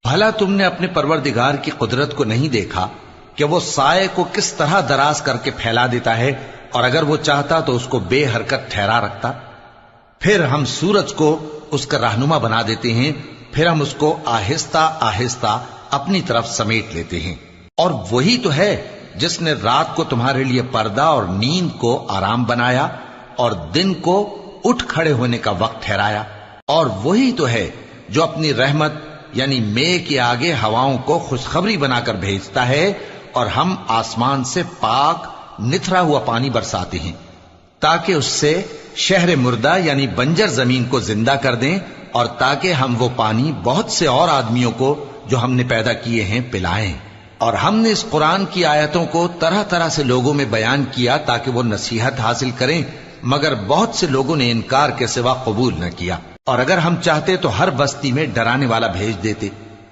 بھلا تم نے اپنے پروردگار کی قدرت کو نہیں دیکھا کہ وہ سائے کو کس طرح دراز کر کے پھیلا دیتا ہے، اور اگر وہ چاہتا تو اس کو بے حرکت ٹھہرا رکھتا؟ پھر ہم سورج کو اس کا رہنما بنا دیتے ہیں، پھر ہم اس کو آہستہ آہستہ اپنی طرف سمیٹ لیتے ہیں۔ اور وہی تو ہے جس نے رات کو تمہارے لیے پردہ اور نیند کو آرام بنایا اور دن کو اٹھ کھڑے ہونے کا وقت ٹھہرایا، اور وہی تو ہے جو اپنی رحمت یعنی مے کے آگے ہواؤں کو خوشخبری بنا کر بھیجتا ہے، اور ہم آسمان سے پاک نتھرا ہوا پانی برساتے ہیں تاکہ اس سے شہر مردہ یعنی بنجر زمین کو زندہ کر دیں، اور تاکہ ہم وہ پانی بہت سے اور آدمیوں کو جو ہم نے پیدا کیے ہیں پلائیں۔ اور ہم نے اس قرآن کی آیتوں کو طرح طرح سے لوگوں میں بیان کیا تاکہ وہ نصیحت حاصل کریں، مگر بہت سے لوگوں نے انکار کے سوا قبول نہ کیا، اور اگر ہم چاہتے تو ہر بستی میں ڈرانے والا بھیج دیتے۔